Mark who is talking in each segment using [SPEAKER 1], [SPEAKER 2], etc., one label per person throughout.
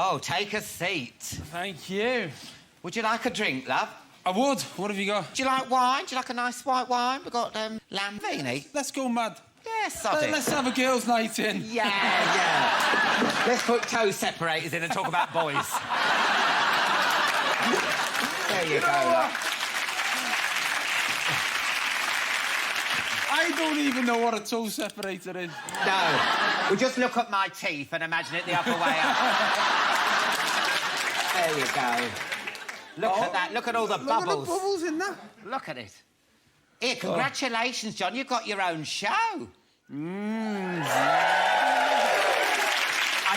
[SPEAKER 1] Oh, take a seat.
[SPEAKER 2] Thank you.
[SPEAKER 1] Would you like a drink, love?
[SPEAKER 2] I would. What have you got?
[SPEAKER 1] Do you like wine? Do you like a nice white wine? We've got Lamborghini.
[SPEAKER 2] Let's go mad.
[SPEAKER 1] Yeah, sod it.
[SPEAKER 2] Let's have a girls' night in.
[SPEAKER 1] Yeah. Let's put toe separators in and talk about boys. There you go.
[SPEAKER 2] I don't even know what a toe separator is.
[SPEAKER 1] No. Well, just look at my teeth and imagine it the other way up. There you go. Look at that. Look at all the bubbles.
[SPEAKER 2] Look at the bubbles in that.
[SPEAKER 1] Look at it. Here, congratulations, John. You've got your own show. I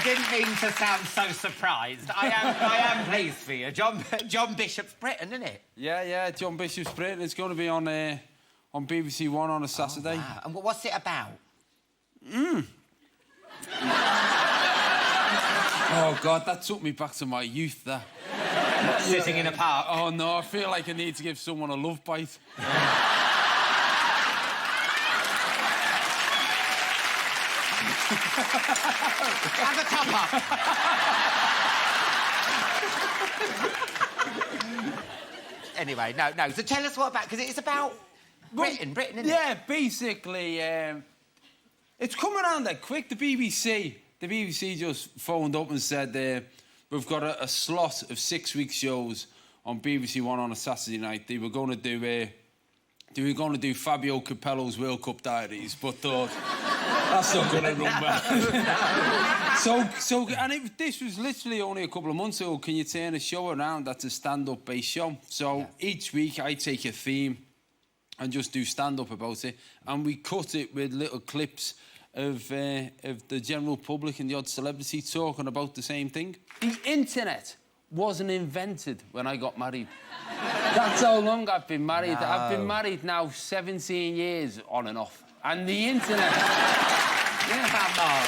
[SPEAKER 1] didn't mean to sound so surprised. I am pleased for you. John Bishop's Britain, isn't it?
[SPEAKER 2] Yeah, John Bishop's Britain. It's going to be on BBC One on a Saturday.
[SPEAKER 1] Oh, wow. And what's it about?
[SPEAKER 2] Oh, God, that took me back to my youth, that.
[SPEAKER 1] Sitting in a park.
[SPEAKER 2] Oh, no, I feel like I need to give someone a love bite.
[SPEAKER 1] Have a top up. Anyway, no. So tell us what about... Because it's about Britain, isn't it?
[SPEAKER 2] Yeah, basically, it's come around that quick. The BBC just phoned up and said we've got a slot of 6-week shows on BBC One on a Saturday night. They were going to do Fabio Capello's World Cup Diaries, but thought that's not going to run well. This was literally only a couple of months ago. Can you turn a show around that's a stand-up based show? So each week I take a theme and just do stand-up about it, and we cut it with little clips of the general public and the odd celebrity talking about the same thing. The internet wasn't invented when I got married. That's how long I've been married. No. I've been married now 17 years on and off. And the internet...
[SPEAKER 1] Yeah, come on,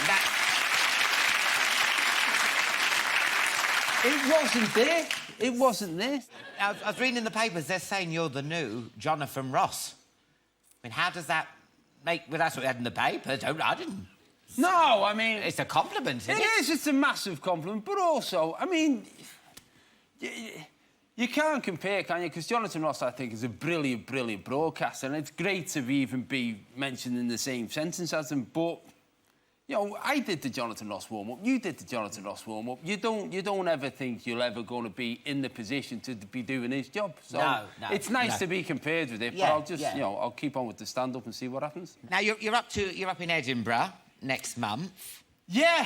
[SPEAKER 2] It wasn't there. It wasn't there.
[SPEAKER 1] I was reading in the papers, they're saying you're the new Jonathan Ross. I mean, how does that make... Well, that's what we had in the paper. I didn't...
[SPEAKER 2] No, I mean...
[SPEAKER 1] It's a compliment, isn't it?
[SPEAKER 2] It is. It's a massive compliment. But also, I mean... You can't compare, can you? Because Jonathan Ross, I think, is a brilliant, brilliant broadcaster, and it's great to even be mentioned in the same sentence as him. But, you know, I did the Jonathan Ross warm-up. You did the Jonathan Ross warm-up. You don't ever think you're ever going to be in the position to be doing his job. So
[SPEAKER 1] no,
[SPEAKER 2] it's nice to be compared with it, but I'll just, you know, I'll keep on with the stand-up and see what happens.
[SPEAKER 1] Now, you're up in Edinburgh next month.
[SPEAKER 2] Yeah.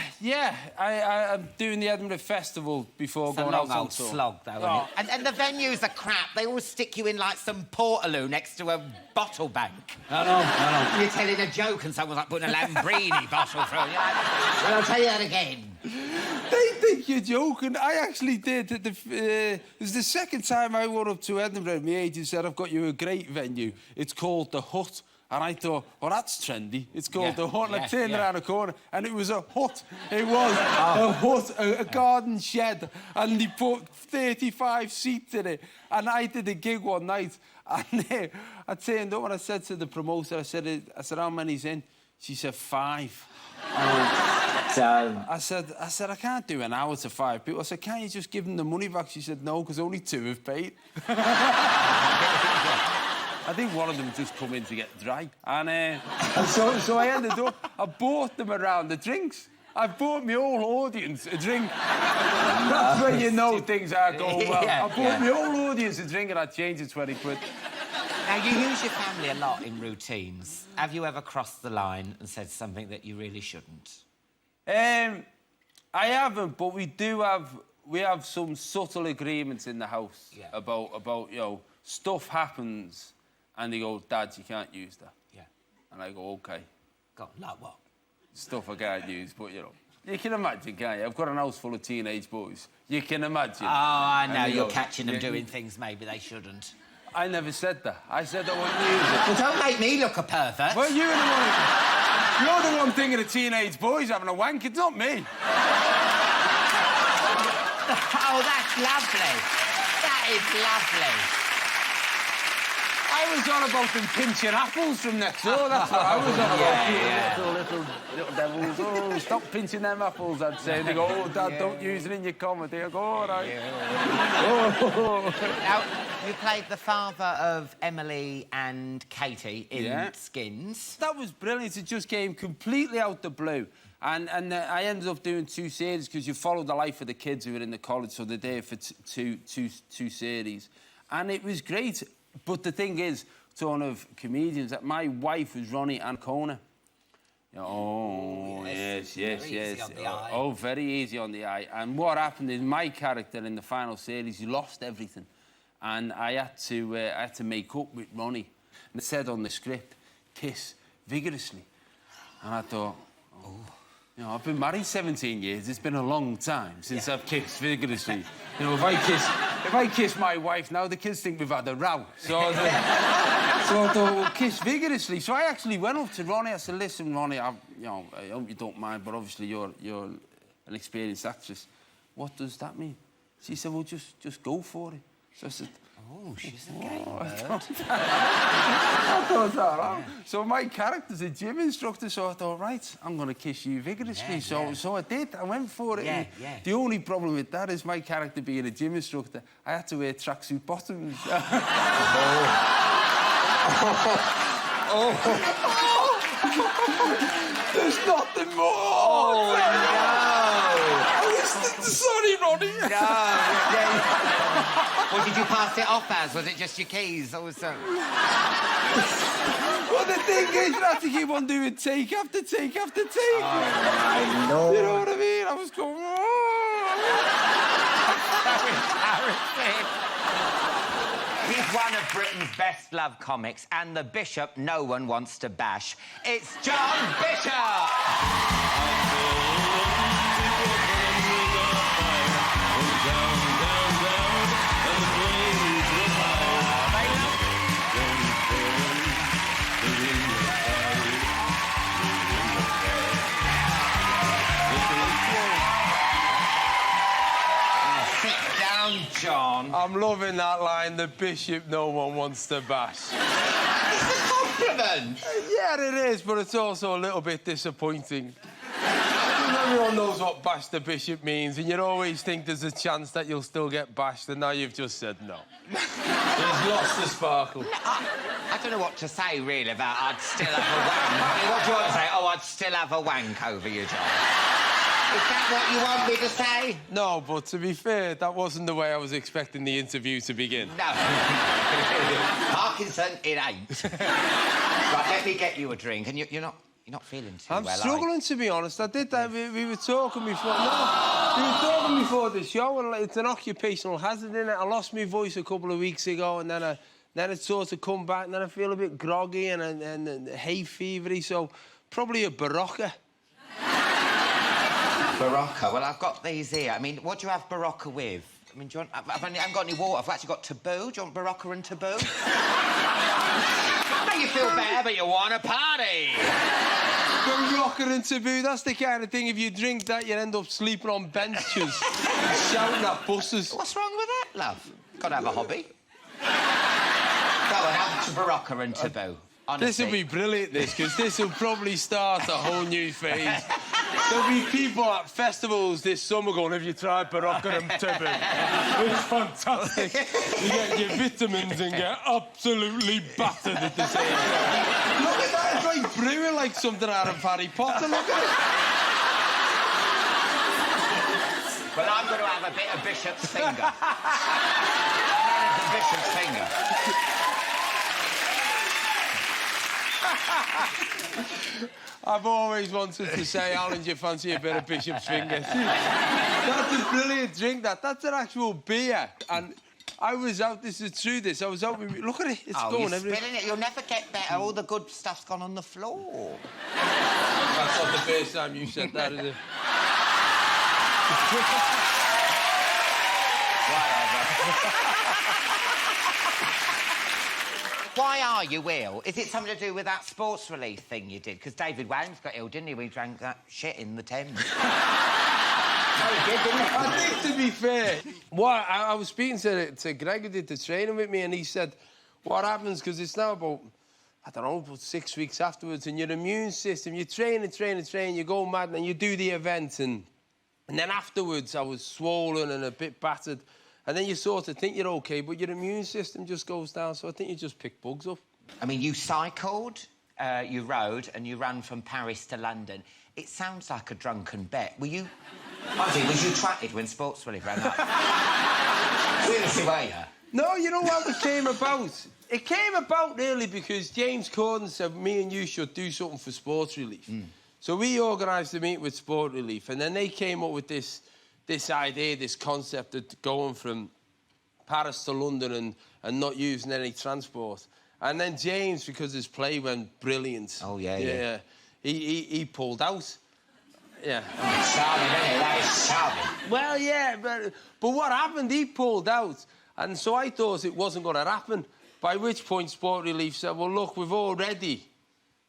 [SPEAKER 2] I'm doing the Edinburgh Festival before going out on tour.
[SPEAKER 1] Slog, though, isn't it? And the venues are crap. They always stick you in, like, some portaloo next to a bottle bank.
[SPEAKER 2] I know.
[SPEAKER 1] You're telling a joke and someone's, like, putting a Lambrini bottle through. You're like, well, I'll tell you that again.
[SPEAKER 2] They think you're joking. I actually did. It was the second time I went up to Edinburgh. My agent said, I've got you a great venue. It's called The Hut. And I thought, well, that's trendy. It's called The Hut. And I turned around the corner, and it was a hut. It was a hut, a garden shed. And they put 35 seats in it. And I did a gig one night. And I turned up and I said to the promoter, I said, how many's in? She said, 5. I said, I can't do an hour to 5 people. I said, can't you just give them the money back? She said, no, because only 2 have paid. I think one of them just come in to get dry. And so I ended up... I bought them around the drinks. I bought my whole audience a drink. That's when you know things are going well. I bought my whole audience a drink and I changed it 20 quid.
[SPEAKER 1] Now, you use your family a lot in routines. Have you ever crossed the line and said something that you really shouldn't?
[SPEAKER 2] I haven't, but we have some subtle agreements in the house about, you know, stuff happens and they go, Dad, you can't use that. Yeah. And I go, OK.
[SPEAKER 1] God, like what?
[SPEAKER 2] Stuff I can't use, but, you know, you can imagine, can't you? I've got an house full of teenage boys. You can imagine.
[SPEAKER 1] Oh, I know. You're catching them doing things maybe they shouldn't.
[SPEAKER 2] I never said that. I said I wouldn't use it.
[SPEAKER 1] Well, don't make me look a pervert.
[SPEAKER 2] Well, you're the one thinking of teenage boys having a wank. It's not me.
[SPEAKER 1] Oh, that's lovely. That is lovely.
[SPEAKER 2] I was on about them pinching apples from next door. That's what I was on about. Little devils. Oh, stop pinching them apples, I'd say. They go, oh, Dad, don't use it in your comedy. I go, all right.
[SPEAKER 1] Oh. Now, you played the father of Emily and Katie in Skins.
[SPEAKER 2] That was brilliant. It just came completely out the blue. And I ended up doing 2 series because you follow the life of the kids who were in the college, so they're there for two series. And it was great. But the thing is, ton of comedians, that my wife was Ronnie Ancona. Oh, yes. Oh, very easy on the eye. And what happened is my character in the final series, he lost everything. And I had to make up with Ronnie. And it said on the script, kiss vigorously. And I thought, oh. You know, I've been married 17 years. It's been a long time since I've kissed vigorously. You know, if I kiss my wife now, the kids think we've had a row. So I thought, well, kiss vigorously. So I actually went up to Ronnie. I said, listen, Ronnie, I hope you don't mind, but obviously you're an experienced actress. What does that mean? She said, well, just go for it. So I said,
[SPEAKER 1] oh, she's a game bird.
[SPEAKER 2] I thought that. So my character's a gym instructor, so I thought, right, I'm going to kiss you vigorously. So I did. I went for it. The only problem with that is my character being a gym instructor, I had to wear tracksuit bottoms. There's nothing more.
[SPEAKER 1] Oh,
[SPEAKER 2] no. Sorry, Ronnie.
[SPEAKER 1] No. What did you pass it off as? Was it just your keys or something?
[SPEAKER 2] Well, the thing is, you have to keep on doing take after take after take.
[SPEAKER 1] Oh, I know.
[SPEAKER 2] You know what I mean? I was going, oh.
[SPEAKER 1] He's one of Britain's best-loved comics and the bishop no one wants to bash. It's John Bishop! John.
[SPEAKER 2] I'm loving that line, the bishop no one wants to bash.
[SPEAKER 1] It's a compliment.
[SPEAKER 2] Yeah, it is, but it's also a little bit disappointing. Everyone knows what bash the bishop means, and you always think there's a chance that you'll still get bashed, and now you've just said no. He's lost the sparkle.
[SPEAKER 1] No, I don't know what to say, really, about I'd still have a wank. I mean, what do you want to say? Oh, I'd still have a wank over you, John. Is that what you want me to say?
[SPEAKER 2] No, but to be fair, that wasn't the way I was expecting the interview to begin.
[SPEAKER 1] No. Parkinson, it ain't. Right, let me get you a drink, and you're not feeling too well,
[SPEAKER 2] I'm struggling, to be honest. I did that. We were talking before. No, we were talking before the show, and it's an occupational hazard, isn't it? I lost my voice a couple of weeks ago, and then it sort of come back, and then I feel a bit groggy and hay fevery, so probably a Barocca.
[SPEAKER 1] Barocca? Well, I've got these here. I mean, what do you have Barocca with? I mean, do you want... I haven't got any water. I've actually got Taboo. Do you want Barocca and Taboo? Make you feel better, but you want a party.
[SPEAKER 2] Barocca and Taboo, that's the kind of thing, if you drink that, you end up sleeping on benches, shouting at buses.
[SPEAKER 1] What's wrong with that, love? Got to have a hobby. Go on, have Barocca and Taboo. Honestly.
[SPEAKER 2] This will be brilliant, because this will probably start a whole new phase. There'll be people at festivals this summer going, have you tried Barocca and Taboo? It's fantastic. You get your vitamins and get absolutely battered at the same time. Look at that, it's like brewing like something out of Harry Potter, look at it.
[SPEAKER 1] Well, I'm going to have a bit of Bishop's finger. Bishop's finger.
[SPEAKER 2] I've always wanted to say, Alan, do you fancy a bit of Bishop's finger? That's a brilliant drink, that. That's an actual beer. And I was out, this is true, this. I was out with... Look at it, it's going everywhere.
[SPEAKER 1] Spilling it. You'll never get better. All the good stuff's gone on the floor.
[SPEAKER 2] That's not the first time you said that, is it?
[SPEAKER 1] Why are you ill? Is it something to do with that sports relief thing you did? Because David Wang's got ill, didn't he? We drank that shit in the Thames.
[SPEAKER 2] I think, to be fair, I was speaking to Greg, who did the training with me, and he said,
[SPEAKER 3] what happens, because it's now about, I don't know, about 6 weeks afterwards, and your immune system, you train, you go mad, and you do the event, and then afterwards I was swollen and a bit battered, and then you sort of think you're okay, but your immune system just goes down, so I think you just pick bugs up.
[SPEAKER 1] I mean, you cycled, you rode, and you ran from Paris to London. It sounds like a drunken bet. Were you... Ozzy, was you twatted when Sports Relief ran up? Seriously, were you?
[SPEAKER 3] No, you know how it came about? It came about really because James Corden said me and you should do something for Sports Relief. So we organised a meet with Sport Relief, and then they came up with this idea, this concept of going from Paris to London and not using any transport. And then James, because his play went brilliant.
[SPEAKER 1] Oh, yeah.
[SPEAKER 3] He pulled out. Yeah.
[SPEAKER 1] Charming, isn't it? That is charming.
[SPEAKER 3] Well, yeah, but what happened, he pulled out. And so I thought it wasn't going to happen. By which point Sport Relief said, well, look, we've already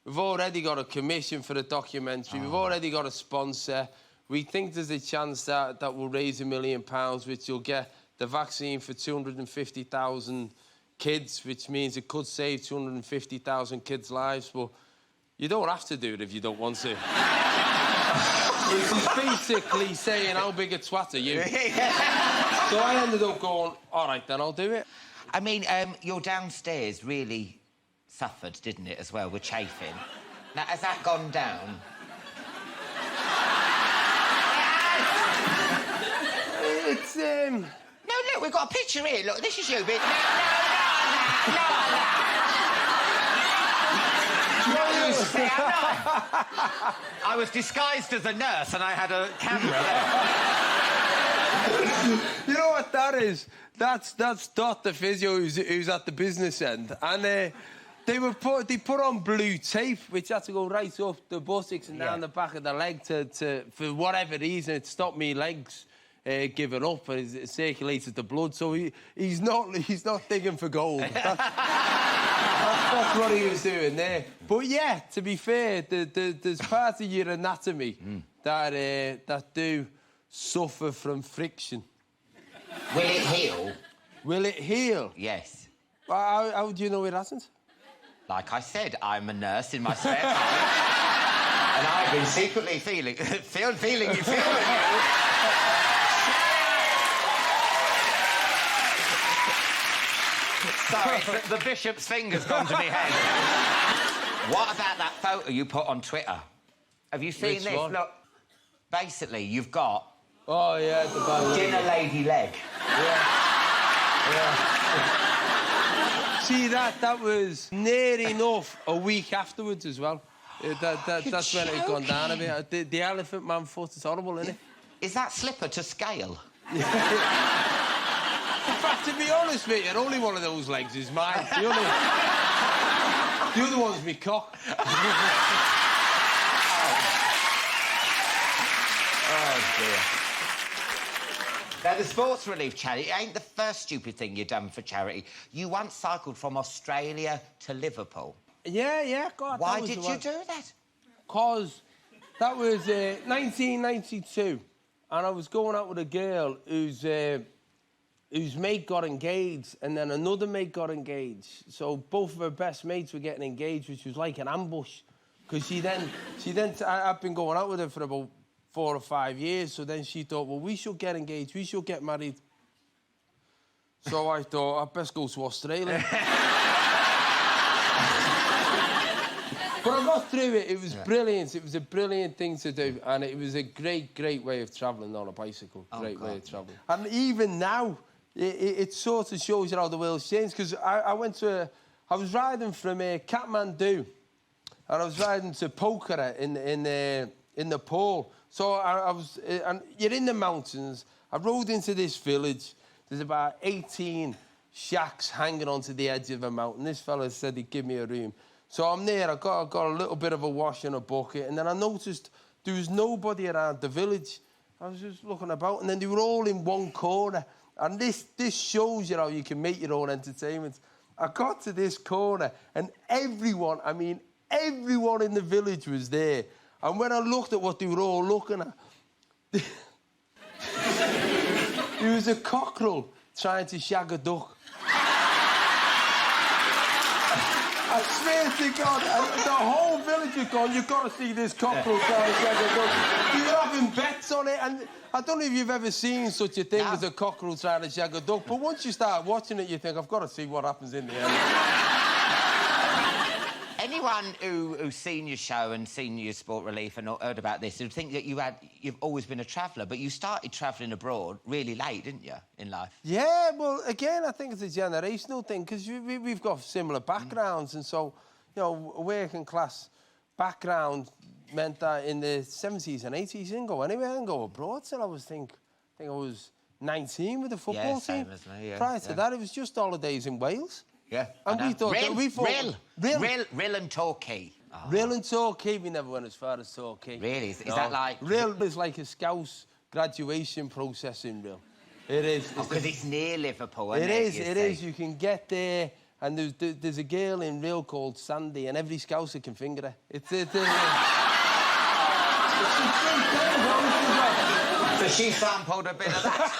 [SPEAKER 3] got a commission for the documentary. We've already got a sponsor. We think there's a chance that will raise £1 million, which you'll get the vaccine for 250,000 kids, which means it could save 250,000 kids' lives. But you don't have to do it if you don't want to. It's basically saying, how big a twat are you? So I ended up going, all right, then I'll do it.
[SPEAKER 1] I mean, your downstairs really suffered, didn't it, as well, with chafing? Now, has that gone down?
[SPEAKER 3] It's,
[SPEAKER 1] No, look, we've got a picture here. Look, this is you, bitch. No. I was disguised as a nurse and I had a camera there.
[SPEAKER 3] You know what that is? That's Dot, the physio, who's at the business end. And they put on blue tape, which had to go right up the buttocks and down the back of the leg to for whatever reason, it stopped me legs giving up and it circulated the blood. So he's not digging for gold. That's what he was doing there. But yeah, to be fair, there's parts of your anatomy that do suffer from friction.
[SPEAKER 1] Will it heal?
[SPEAKER 3] Will it heal?
[SPEAKER 1] Yes.
[SPEAKER 3] How do you know it hasn't?
[SPEAKER 1] Like I said, I'm a nurse in my spare time. And I've been secretly feeling you. Sorry, the bishop's finger's gone to my head. What about that photo you put on Twitter? Have you seen this?
[SPEAKER 3] One?
[SPEAKER 1] Look, basically, you've got...
[SPEAKER 3] Oh, yeah, the bad
[SPEAKER 1] dinner lady leg.
[SPEAKER 3] Yeah. See, that was near enough a week afterwards as well. That's when it had gone down a bit. The elephant man foot is horrible, isn't it?
[SPEAKER 1] Is that slipper to scale?
[SPEAKER 3] In fact, to be honest with you, only one of those legs is mine. The other one's me cock.
[SPEAKER 1] Oh, dear. Now, the Sports Relief charity, it ain't the first stupid thing you've done for charity. You once cycled from Australia to Liverpool.
[SPEAKER 3] Yeah, God.
[SPEAKER 1] Why did you do that?
[SPEAKER 3] Because that was 1992, and I was going out with a girl whose mate got engaged, and then another mate got engaged. So both of her best mates were getting engaged, which was like an ambush. Because I've been going out with her for about 4 or 5 years, so then she thought, well, we should get engaged, we should get married. So I thought, I'd best go to Australia. But I got through it. It was brilliant. It was a brilliant thing to do, and it was a great way of travelling on a bicycle. Great way of travelling. And even now, it sort of shows you how the world's changed, because I was riding from Kathmandu, and I was riding to Pokhara in Nepal. So I was, and you're in the mountains. I rode into this village. There's about 18 shacks hanging onto the edge of a mountain. This fella said he'd give me a room. So I'm there. I got a little bit of a wash and a bucket, and then I noticed there was nobody around the village. I was just looking about, and then they were all in one corner. And this shows you how you can make your own entertainment. I got to this corner, and everyone in the village was there. And when I looked at what they were all looking at, there was a cockerel trying to shag a duck. I swear to God, the whole village had gone, you've got to see this cockerel trying to shag a duck. You were having bets on it, and I don't know if you've ever seen such a thing as a cockerel trying to shag a duck, but once you start watching it, you think, I've got to see what happens in the end.
[SPEAKER 1] Anyone who's seen your show and seen your Sport Relief and heard about this would think that you've always been a traveller, but you started travelling abroad really late, didn't you, in life?
[SPEAKER 3] Yeah, well, again, I think it's a generational thing, because we've got similar backgrounds, and so, you know, a working class background meant that in the 70s and 80s, you didn't go anywhere and go abroad till I think I was 19 with the football team.
[SPEAKER 1] Same as me, yeah.
[SPEAKER 3] Prior to that, it was just holidays in Wales.
[SPEAKER 1] Yeah.
[SPEAKER 3] And we thought...
[SPEAKER 1] Rill and Torquay. Oh.
[SPEAKER 3] Rill and Torquay, we never went as far as Torquay.
[SPEAKER 1] Really? Is that like...
[SPEAKER 3] Rill is like a Scouse graduation process in Rill. It is.
[SPEAKER 1] Because it's near Liverpool, isn't
[SPEAKER 3] it? It is. You can get there, and there's a girl in Rill called Sandy, and every Scouser can finger her.
[SPEAKER 1] So she sampled a bit of that.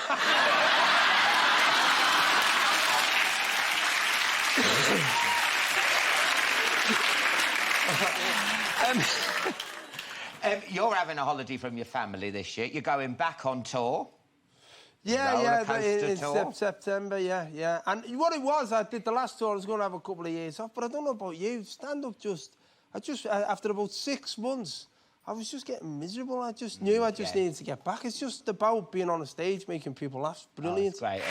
[SPEAKER 1] You're having a holiday from your family this year. You're going back on tour.
[SPEAKER 3] Yeah, in September, yeah. And what it was, I did the last tour, I was going to have a couple of years off, but I don't know about you, stand-up after about 6 months, I was just getting miserable. I just knew I just needed to get back. It's just about being on a stage, making people laugh. Brilliant.
[SPEAKER 1] Oh, great.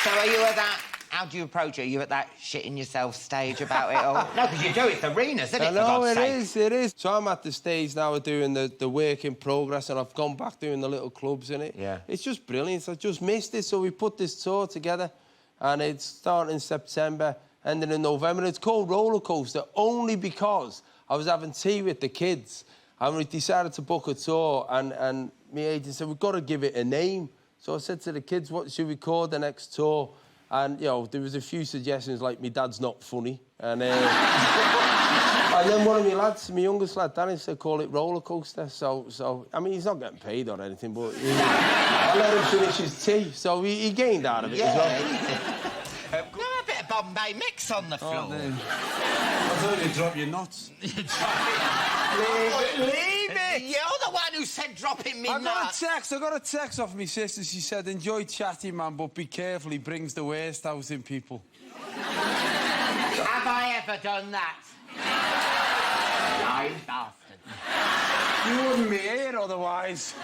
[SPEAKER 1] So are you at that... How do you approach it? Are you at that shitting yourself stage about it all? No, because you do it, it's arenas, isn't it?
[SPEAKER 3] No, it is. So I'm at the stage now of doing the work in progress, and I've gone back doing the little clubs in it.
[SPEAKER 1] Yeah.
[SPEAKER 3] It's just brilliant. I just missed it, so we put this tour together, and it's starting in September, ending in November. It's called Roller Coaster, only because I was having tea with the kids, and we decided to book a tour, and my agent said, we've got to give it a name. So I said to the kids, what should we call the next tour? And, you know, there was a few suggestions, like, my dad's not funny. And, and then one of my lads, my youngest lad, Danny, said, call it Roller Coaster. So I mean, he's not getting paid or anything, but I let him finish his tea. So he gained out of it as well.
[SPEAKER 1] A bit of Bombay mix on the floor.
[SPEAKER 2] Oh, I thought you'd drop your nuts.
[SPEAKER 1] Leave it! You're the one who said dropping me nuts.
[SPEAKER 2] I got a text off my sister. She said, enjoy Chatty, man, but be careful, he brings the worst out in people.
[SPEAKER 1] Have I ever done that? Lying bastard.
[SPEAKER 2] You wouldn't be here otherwise.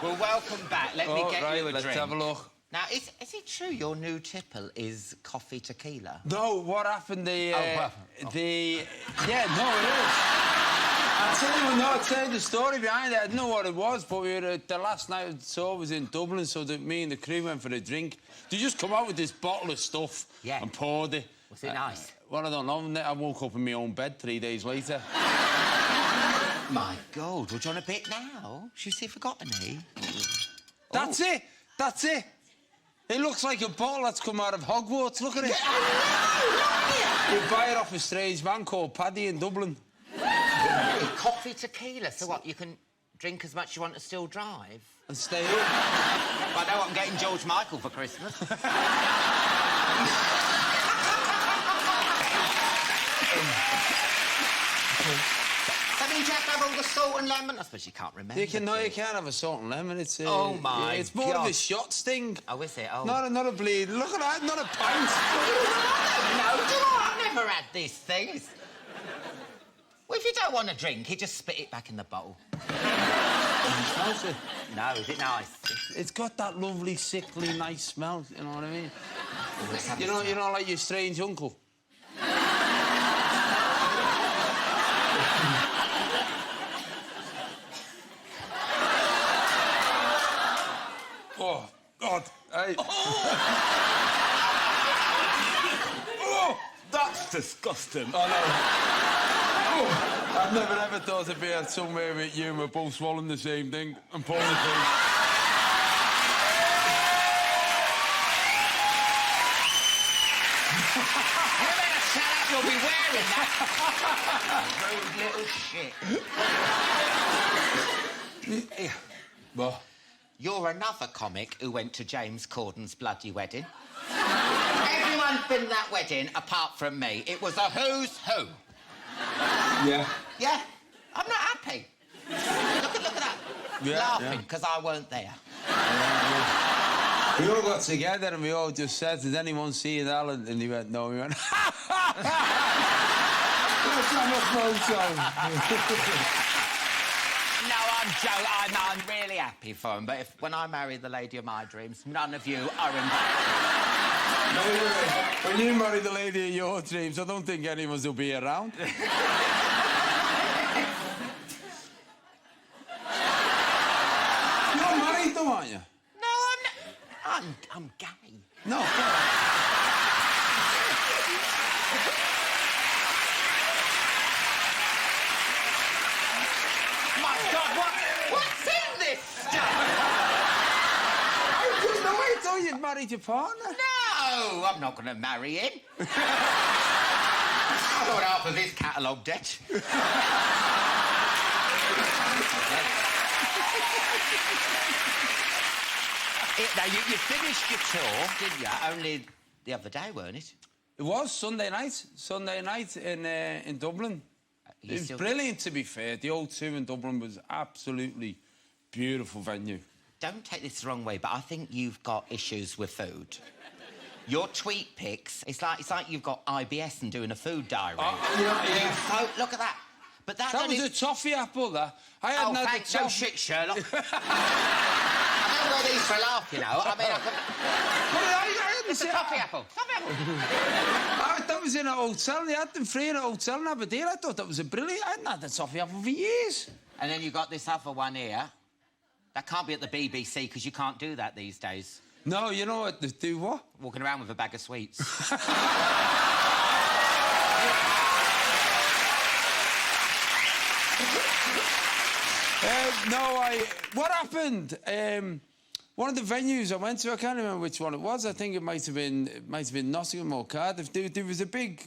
[SPEAKER 1] Well, welcome back. Let me get you a
[SPEAKER 2] let's
[SPEAKER 1] drink.
[SPEAKER 2] Have a look.
[SPEAKER 1] Now, is it true your new tipple is coffee tequila?
[SPEAKER 2] No, what happened? Yeah, no, it is. I'll tell you the story behind it. I didn't know what it was, but we were the last night of the tour was in Dublin, so me and the crew went for a drink. They just come out with this bottle of stuff and poured it.
[SPEAKER 1] Was it nice?
[SPEAKER 2] Well, I don't know. I woke up in my own bed 3 days later.
[SPEAKER 1] My God, would you want a bit now? Should you see if I got any?
[SPEAKER 2] That's it. It looks like a bottle that's come out of Hogwarts. Look at it. We buy it off a strange man called Paddy in Dublin.
[SPEAKER 1] Coffee tequila, so what, you can drink as much as you want to still drive?
[SPEAKER 2] And stay up.
[SPEAKER 1] I know I'm getting George Michael for Christmas. I mean, do you have to have all the salt and lemon? I suppose you can't remember.
[SPEAKER 2] You can't have a salt and lemon. It's
[SPEAKER 1] oh my
[SPEAKER 2] it's more of a shot sting.
[SPEAKER 1] Oh, is it? Oh.
[SPEAKER 2] Not a bleed. Look at that, not a pint.
[SPEAKER 1] No, do you know what? I've never had these things. Well, if you don't want to drink, you just spit it back in the bottle. No, is it nice?
[SPEAKER 2] It's got that lovely, sickly, nice smell. You know what I mean?
[SPEAKER 1] Oh,
[SPEAKER 2] you know, like your strange uncle. Oh, God. Hey. Oh,
[SPEAKER 1] that's disgusting.
[SPEAKER 2] I know. Oh, I've never ever thought I'd be at somewhere with you and we're both swallowing the same thing and pulling the thing.
[SPEAKER 1] You better shut up, you'll be wearing that. Rude little shit.
[SPEAKER 2] What?
[SPEAKER 1] You're another comic who went to James Corden's bloody wedding. Everyone's been at that wedding apart from me. It was a who's who.
[SPEAKER 2] Yeah.
[SPEAKER 1] Yeah, I'm not happy. Look at that.
[SPEAKER 2] Yeah,
[SPEAKER 1] laughing because I weren't there.
[SPEAKER 2] We all got together and we all just said, "Did anyone see Alan?" And he went, "No." We went, "Ha ha ha!"
[SPEAKER 1] No, I'm joking. I'm really happy for him. But when I marry the lady of my dreams, none of you are invited.
[SPEAKER 2] When you marry the lady of your dreams, I don't think anyone will be around. You're married though, aren't you?
[SPEAKER 1] No, I'm not. I'm gay.
[SPEAKER 2] No.
[SPEAKER 1] My God, what's in this stuff?
[SPEAKER 2] I didn't know it. Oh, you'd married your partner.
[SPEAKER 1] No, I'm not going to marry him. I got half of his catalogue debt. Now, you finished your tour, didn't you? Only the other day, weren't it?
[SPEAKER 2] It was Sunday night. Sunday night in Dublin. It was brilliant, to be fair. The O2 in Dublin was absolutely beautiful venue.
[SPEAKER 1] Don't take this the wrong way, but I think you've got issues with food. Your tweet pics, it's like you've got IBS and doing a food diary.
[SPEAKER 2] Yeah.
[SPEAKER 1] So, look at that. But that
[SPEAKER 2] was a toffee apple, that. I hadn't had
[SPEAKER 1] thanks.
[SPEAKER 2] the
[SPEAKER 1] No shit, Sherlock. I don't wear these for a laugh, you know. I mean, it's a toffee apple. Toffee apple.
[SPEAKER 2] That was in a hotel. They had them free in a hotel in Aberdeen. I thought that was a brilliant... I hadn't had the toffee apple for years.
[SPEAKER 1] And then you got this other one here. That can't be at the BBC, because you can't do that these days.
[SPEAKER 2] No, you know what? They do what?
[SPEAKER 1] Walking around with a bag of sweets.
[SPEAKER 2] What happened? One of the venues I went to, I can't remember which one it was. I think it might have been Nottingham or Cardiff. There was a big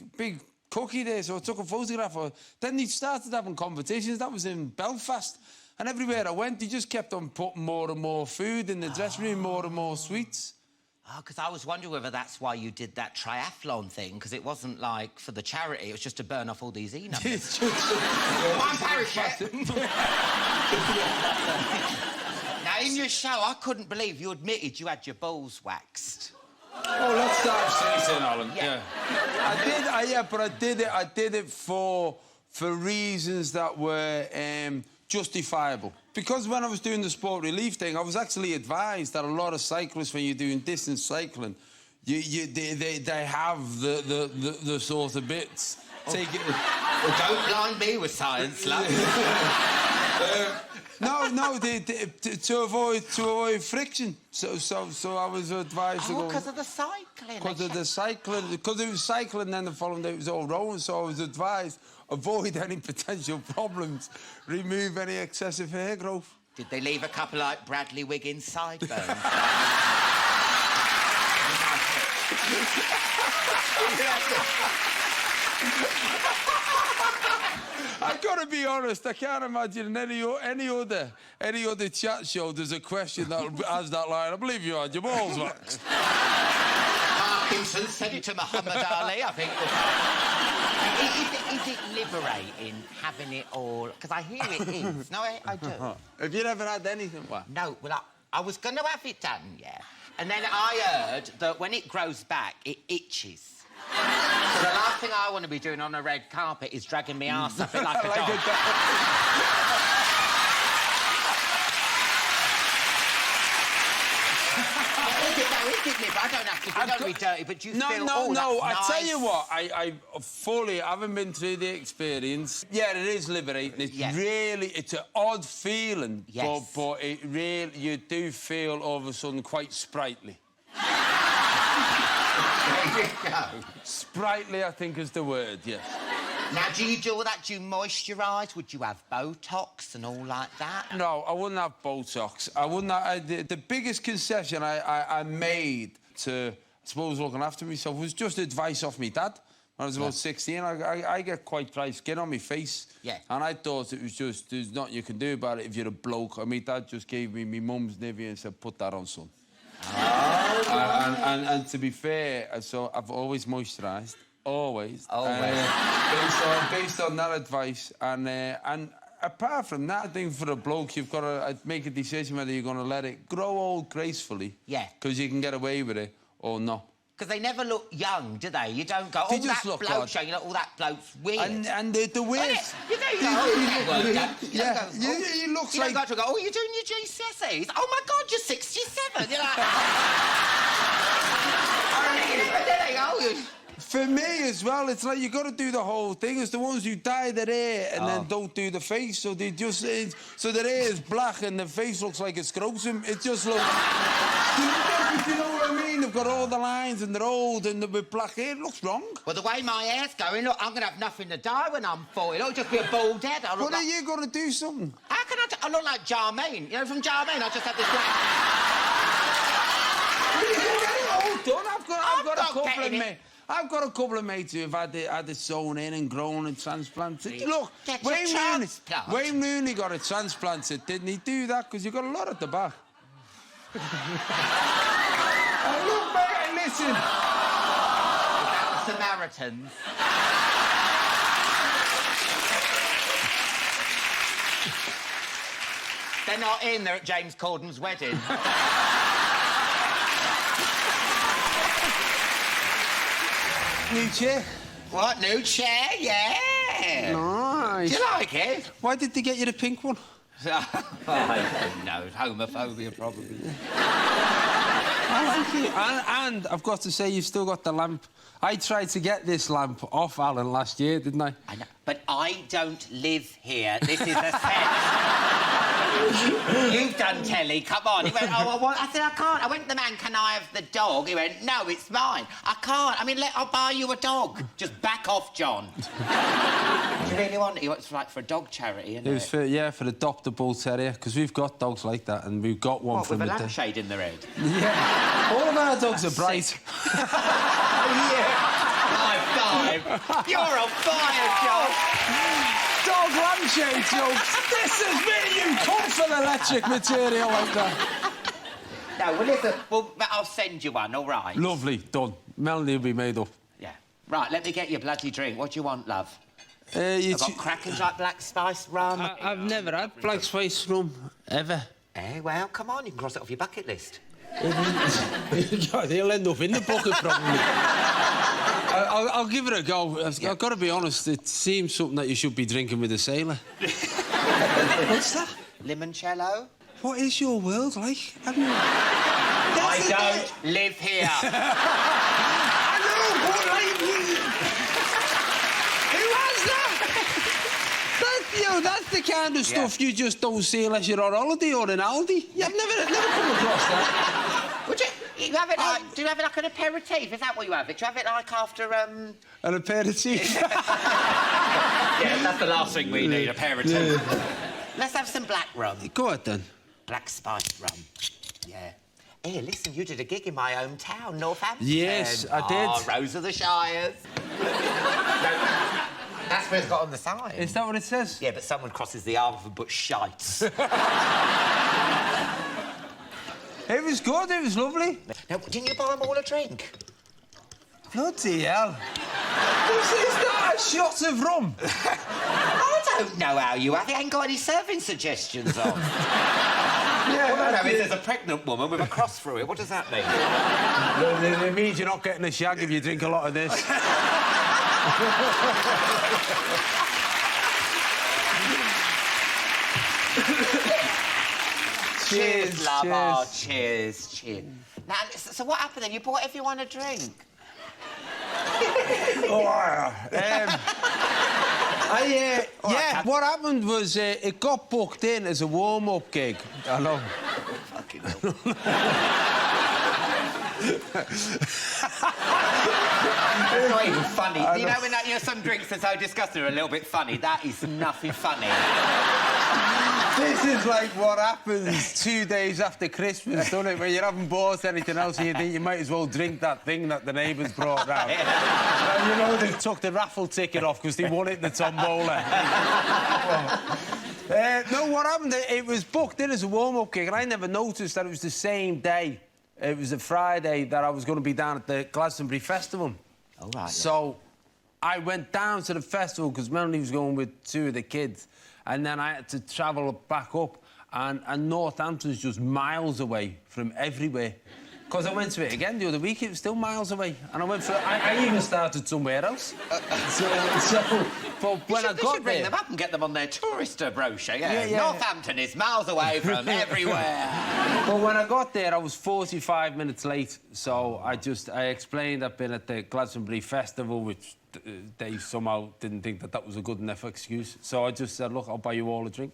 [SPEAKER 2] cookie there, so I took a photograph of it. Then they started having competitions. That was in Belfast. And everywhere I went, they just kept on putting more and more food in the dressing room, more and more sweets.
[SPEAKER 1] Oh, because I was wondering whether that's why you did that triathlon thing, because it wasn't, like, for the charity, it was just to burn off all these E-numbers. One parachute. Now, in your show, I couldn't believe you admitted you had your balls waxed.
[SPEAKER 2] Oh, let's dive straight in, Alan.
[SPEAKER 1] Yeah.
[SPEAKER 2] But I did it for reasons that were justifiable. Because when I was doing the sport relief thing, I was actually advised that a lot of cyclists, when you're doing distance cycling, they have the sort of bits. Take it.
[SPEAKER 1] Well, don't blind me with science, love.
[SPEAKER 2] No, to avoid friction. So I was advised to go.
[SPEAKER 1] Because of the cycling.
[SPEAKER 2] Because it was cycling, then the following day it was all rowing. So I was advised avoid any potential problems, remove any excessive hair growth.
[SPEAKER 1] Did they leave a couple like Bradley Wiggins sideburns?
[SPEAKER 2] I've got to be honest, I can't imagine any other chat show there's a question that has that line. I believe you had your balls waxed.
[SPEAKER 1] Parkinson said it to Muhammad Ali, I think. Is it liberating having it all? Because I hear it is. No, I do.
[SPEAKER 2] Have you never had anything waxed?
[SPEAKER 1] No, well, I was going to have it done, yeah. And then I heard that when it grows back, it itches. So the last thing I want to be doing on a red carpet is dragging my arse up it like a dog. Is it, Nib? I don't have to be dirty, but you feel...
[SPEAKER 2] No,
[SPEAKER 1] nice.
[SPEAKER 2] I tell you what, I fully haven't been through the experience. Yeah, it is liberating. It's really... It's an odd feeling, but it really... You do feel, all of a sudden, quite sprightly.
[SPEAKER 1] There you go.
[SPEAKER 2] Sprightly, I think, is the word, yes.
[SPEAKER 1] Now, do you do all that? Do you moisturise? Would you have Botox and all like that?
[SPEAKER 2] No, I wouldn't have Botox. I wouldn't have... the biggest concession I made to, I suppose, looking after myself was just advice off me dad. I was about 16. I get quite dry skin on my face.
[SPEAKER 1] Yeah.
[SPEAKER 2] And I thought it was just, there's nothing you can do about it if you're a bloke. I mean, Dad just gave me my mum's Nivea and said, put that on, son. Oh. And to be fair, so I've always moisturised. Always. Based on that advice. And apart from that, I think for a bloke, you've got to make a decision whether you're going to let it grow old gracefully.
[SPEAKER 1] Yeah.
[SPEAKER 2] Because you can get away with it or not.
[SPEAKER 1] Because they never look young, do they? You don't go,
[SPEAKER 2] They
[SPEAKER 1] oh,
[SPEAKER 2] just
[SPEAKER 1] that
[SPEAKER 2] look
[SPEAKER 1] bloke
[SPEAKER 2] odd.
[SPEAKER 1] showing, oh, that bloke's weird.
[SPEAKER 2] And the weird...
[SPEAKER 1] You
[SPEAKER 2] He looks
[SPEAKER 1] you
[SPEAKER 2] like...
[SPEAKER 1] don't go to go, oh, you're doing your GCSEs? Oh, my God, you're 67. You're like...
[SPEAKER 2] For me as well, it's like you got to do the whole thing. It's the ones who dye their hair and then don't do the face, so they just so their hair is black and the face looks like a scrotum. It just looks. Do you know what I mean? They've got all the lines and they're old and they're with black hair. It looks wrong.
[SPEAKER 1] Well, the way my hair's going, look, I'm going to have nothing to dye when I'm 40. It'll just be a bald head.
[SPEAKER 2] What are you going to do something?
[SPEAKER 1] How can I look like Jarmaine. You know, from Jarmaine, I just have this black...
[SPEAKER 2] I've got a couple of mates who have had it sewn in and grown and transplanted. Look, Wayne Rooney got it transplanted, didn't he? Do that because you got a lot at the back. Look, mate, listen.
[SPEAKER 1] Samaritans. They're not in. They're at James Corden's wedding.
[SPEAKER 2] New chair.
[SPEAKER 1] What, new chair? Yeah.
[SPEAKER 2] Nice.
[SPEAKER 1] Do you like it?
[SPEAKER 2] Why did they get you the pink one?
[SPEAKER 1] I don't know. Homophobia, probably.
[SPEAKER 2] I like it. And I've got to say, you've still got the lamp. I tried to get this lamp off Alan last year, didn't I?
[SPEAKER 1] I know. But I don't live here. This is a set. You've done telly, come on. He went, oh, well, I said, I can't. I went to the man, can I have the dog? He went, no, it's mine. I can't. I mean, I'll buy you a dog. Just back off, John. Do you really want it? It's like for a dog charity, isn't it?
[SPEAKER 2] It was for adoptable terrier, because we've got dogs like that, and we've got one from
[SPEAKER 1] with a lampshade in their head?
[SPEAKER 2] Yeah. All of our dogs are bright.
[SPEAKER 1] Yeah. High five. You're on fire, John.
[SPEAKER 2] Dog lampshade jokes. This is where you come for electric material like that.
[SPEAKER 1] No, well, listen, I'll send you one, all right?
[SPEAKER 2] Lovely, done. Melanie will be made up.
[SPEAKER 1] Yeah. Right, let me get you a bloody drink. What do you want, love? I've got crackers like black spice rum.
[SPEAKER 2] I've never had black spice rum, ever.
[SPEAKER 1] Well, come on, you can cross it off your bucket list.
[SPEAKER 2] He'll end up in the bucket, probably. I'll give it a go. I've got to be honest, it seems something that you should be drinking with a sailor. What's that?
[SPEAKER 1] Limoncello?
[SPEAKER 2] What is your world like?
[SPEAKER 1] I don't live here.
[SPEAKER 2] I know, but who has that? That's the kind of stuff you just don't see unless you're on holiday or in Aldi. I've never come across that.
[SPEAKER 1] Would you have it like... do you have it like an aperitif? Is that what you have it? Do you have it like after,
[SPEAKER 2] An aperitif?
[SPEAKER 1] Yeah, that's the last thing we need, aperitif. Yeah. Let's have some black rum.
[SPEAKER 2] Go ahead, then.
[SPEAKER 1] Black spice rum. Yeah. Hey, listen, you did a gig in my own town, Northampton.
[SPEAKER 2] Yes, I did.
[SPEAKER 1] Oh, Rose of the Shires. That's what it's got on the sign.
[SPEAKER 2] Is that what it says?
[SPEAKER 1] Yeah, but someone crosses the arm and puts shites.
[SPEAKER 2] It was good, it was lovely.
[SPEAKER 1] Now, didn't you buy them all a drink?
[SPEAKER 2] Bloody hell. Is that a shot of rum?
[SPEAKER 1] I don't know how you have it. Ain't got any serving suggestions on.
[SPEAKER 2] Yeah,
[SPEAKER 1] well, no, there's a pregnant woman with a cross through it. What does that mean?
[SPEAKER 2] It means you're not getting a shag if you drink a lot of this.
[SPEAKER 1] Cheers, love. Oh, cheers. Now, so what happened then? You bought everyone a drink?
[SPEAKER 2] What happened was it got booked in as a warm-up gig. I know.
[SPEAKER 1] Fucking hell. It's not even funny. You know when some drinks are so disgusting are a little bit funny? That is nothing funny.
[SPEAKER 2] This is like what happens 2 days after Christmas, doesn't it? When you haven't bought anything else and you think you might as well drink that thing that the neighbours brought round. And you know they took the raffle ticket off because they won it in the tombola. No, what happened, it was booked in as a warm-up gig and I never noticed that it was the same day. It was a Friday that I was going to be down at the Glastonbury Festival.
[SPEAKER 1] Oh, right.
[SPEAKER 2] So I went down to the festival because Melanie was going with 2 of the kids. And then I had to travel back up, and Northampton's just miles away from everywhere. Because I went to it again the other week, it was still miles away. And I went for I even started somewhere else. But when I got there...
[SPEAKER 1] They should ring them up and get them on their tourist brochure, yeah. Northampton is miles away from everywhere.
[SPEAKER 2] But when I got there, I was 45 minutes late. So I explained I'd been at the Glastonbury Festival, which... they somehow didn't think that was a good enough excuse. So I just said, look, I'll buy you all a drink.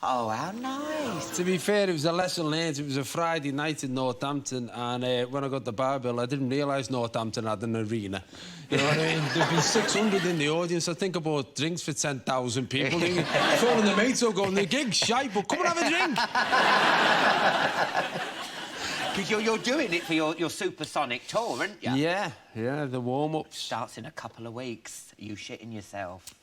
[SPEAKER 1] Oh, how nice.
[SPEAKER 2] To be fair, it was a lesson learned. It was a Friday night in Northampton, and when I got the bar bill, I didn't realise Northampton had an arena. You know what I mean? There'd be 600 in the audience. I think I bought drinks for 10,000 people. So all of the mates all going, the gig's shite, but come and have a drink.
[SPEAKER 1] Because you're doing it for your supersonic tour, aren't you?
[SPEAKER 2] Yeah, the warm-ups.
[SPEAKER 1] Starts in a couple of weeks. Are you shitting yourself?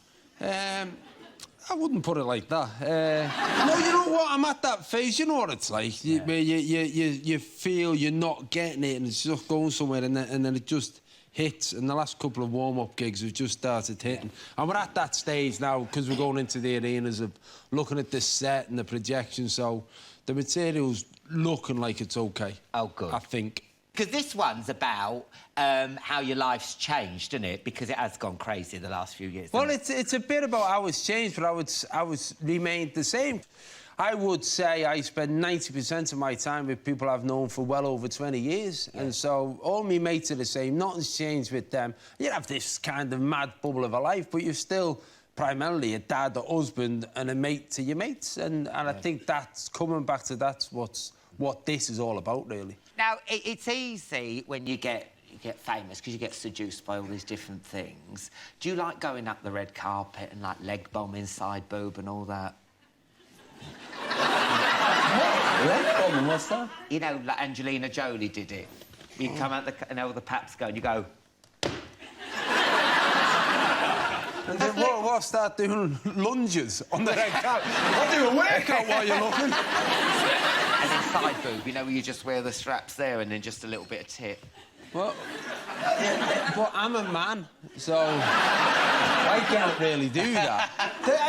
[SPEAKER 2] I wouldn't put it like that. No, you know what? I'm at that phase. You know what it's like, where you feel you're not getting it and it's just going somewhere and then it just hits. And the last couple of warm-up gigs have just started hitting. And we're at that stage now because we're going into the arenas of looking at the set and the projection. So the material's looking like it's OK.
[SPEAKER 1] Oh, good.
[SPEAKER 2] I think.
[SPEAKER 1] Because this one's about how your life's changed, isn't it? Because it has gone crazy the last few years.
[SPEAKER 2] Well, it's a bit about how it's changed, but I was remained the same. I would say I spend 90% of my time with people I've known for well over 20 years. Yeah. And so all my mates are the same. Nothing's changed with them. You have this kind of mad bubble of a life, but you're still primarily a dad, a husband, and a mate to your mates. And I think that's coming back to that's what this is all about, really.
[SPEAKER 1] Now, it's easy when you get famous because you get seduced by all these different things. Do you like going up the red carpet and, like, leg bombing, side boob and all that?
[SPEAKER 2] What? Leg bombing? What's that?
[SPEAKER 1] You know, like Angelina Jolie did it. You come out the paps go and you go...
[SPEAKER 2] And then what's that doing? Lunges on the red carpet? I'll do a workout while you're looking.
[SPEAKER 1] And then side boob, you know, where you just wear the straps there and then just a little bit of tip.
[SPEAKER 2] Well, but I'm a man, so I can't really do that.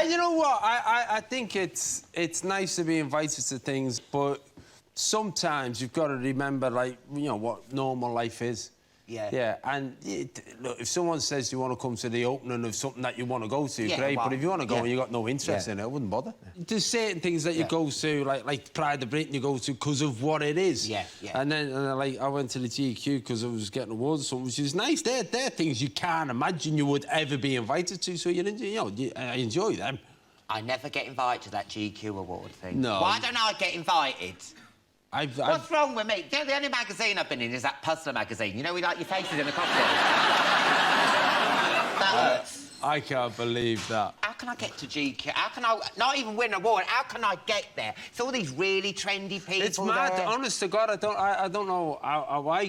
[SPEAKER 2] You know what? I think it's nice to be invited to things, but sometimes you've got to remember, like, you know, what normal life is.
[SPEAKER 1] Yeah.
[SPEAKER 2] Yeah, and look, if someone says you want to come to the opening of something that you want to go to, great,
[SPEAKER 1] well,
[SPEAKER 2] but if you want to go and you've got no interest in it, I wouldn't bother. There's certain things that you go to, like Pride of Britain, you go to because of what it is.
[SPEAKER 1] Yeah.
[SPEAKER 2] And then, like, I went to the GQ because I was getting awards or something, which is nice. They're things you can't imagine you would ever be invited to, so I enjoy them.
[SPEAKER 1] I never get invited to that GQ award thing.
[SPEAKER 2] No.
[SPEAKER 1] Why don't I get invited? What's wrong with me? The only magazine I've been in is that Puzzler magazine. You know, we like your faces in the cocktail. That hurts.
[SPEAKER 2] I can't believe that.
[SPEAKER 1] How can I get to GQ? How can I not even win an award? How can I get there? It's all these really trendy people.
[SPEAKER 2] It's mad.
[SPEAKER 1] There.
[SPEAKER 2] Honest to God, I don't know how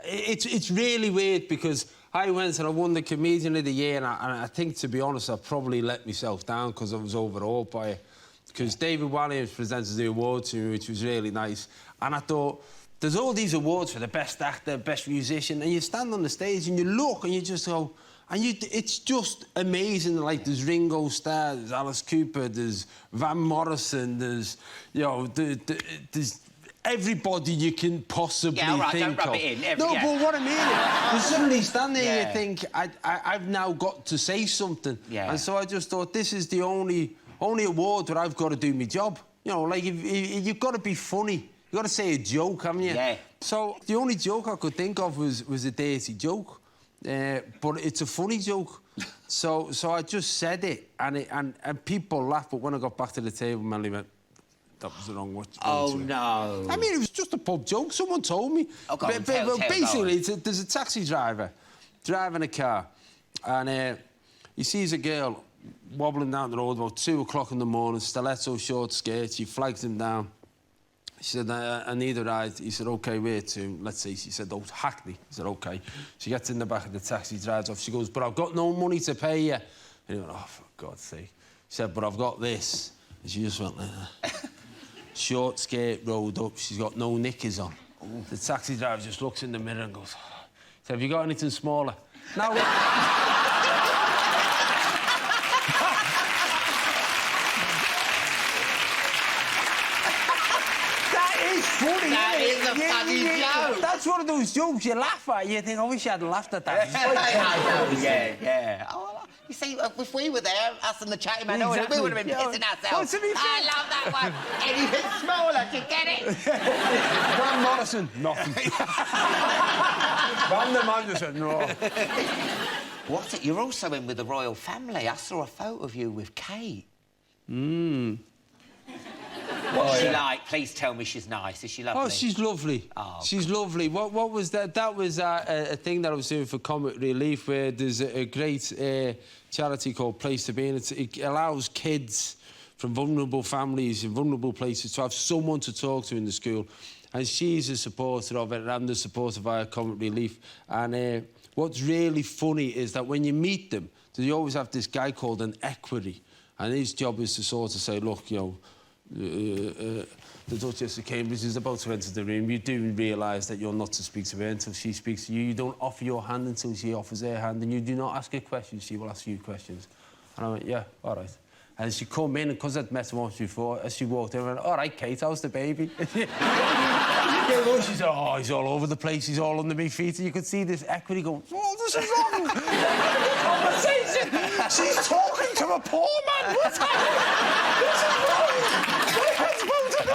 [SPEAKER 2] it's really weird because I went and I won the Comedian of the Year, and I think, to be honest, I probably let myself down because I was overawed by it. Because David Walliams presented the award to me, which was really nice. And I thought, there's all these awards for the best actor, best musician, and you stand on the stage and you look and you just go... And it's just amazing. Like, there's Ringo Starr, there's Alice Cooper, there's Van Morrison, there's, you know, there's everybody you can possibly think of.
[SPEAKER 1] Don't rub it in.
[SPEAKER 2] But what I mean is, you suddenly stand there and you think, I've now got to say something. Yeah. And so I just thought, this is the only award where I've got to do my job. You know, like, if you've got to be funny. You've got to say a joke, haven't you? Yeah. So the only joke I could think of was a dirty joke. But it's a funny joke. so I just said it, and people laughed, but when I got back to the table, Melanie went, that was the wrong one.
[SPEAKER 1] Oh, no.
[SPEAKER 2] I mean, it was just a pub joke. Someone told me.
[SPEAKER 1] Oh, go on, tell,
[SPEAKER 2] basically, there's a taxi driver driving a car, and he sees a girl wobbling down the road about 2 o'clock in the morning, stiletto short skirt. She flags him down. She said, I need a ride. He said, OK, where to? Let's see. She said, oh, Hackney. He said, OK. She gets in the back of the taxi, drives off. She goes, but I've got no money to pay you. And he went, oh, for God's sake. She said, but I've got this. And she just went like that. Short skirt rolled up. She's got no knickers on. Ooh. The taxi driver just looks in the mirror and goes, oh. He said, have you got anything smaller? No. Funny,
[SPEAKER 1] that is a funny joke.
[SPEAKER 2] That's one of those jokes you laugh at. You think, I wish I hadn't laughed at that.
[SPEAKER 1] Yeah. Oh, you see, if we were there, us and the Chatty man, exactly. We would have been pissing ourselves.
[SPEAKER 2] Well,
[SPEAKER 1] I love that one. Anything smaller, do you get it?
[SPEAKER 2] Van Morrison, nothing. Van der Manderson, no.
[SPEAKER 1] What's it? You're also in with the royal family. I saw a photo of you with Kate. What's she like? Please tell me she's nice. Is she lovely?
[SPEAKER 2] Oh, she's lovely.
[SPEAKER 1] Oh,
[SPEAKER 2] she's lovely. What was that? That was a thing that I was doing for Comic Relief, where there's a great charity called Place to Be, and it allows kids from vulnerable families in vulnerable places to have someone to talk to in the school. And she's a supporter of it, and I'm the supporter via Comic Relief. And what's really funny is that when you meet them, you always have this guy called an equerry, and his job is to sort of say, look, you know, the Duchess of Cambridge is about to enter the room. You do realise that you're not to speak to her until she speaks to you. You don't offer your hand until she offers her hand, and you do not ask her questions, she will ask you questions. And I went, yeah, all right. And she come in, and because I'd met her once before, as she walked in, I went, all right, Kate, how's the baby? She said, oh, he's all over the place, he's all under my feet. And you could see this equity going, oh, this is wrong. Conversation. She's talking to a poor man. What's happening? This is wrong. What am I supposed to do?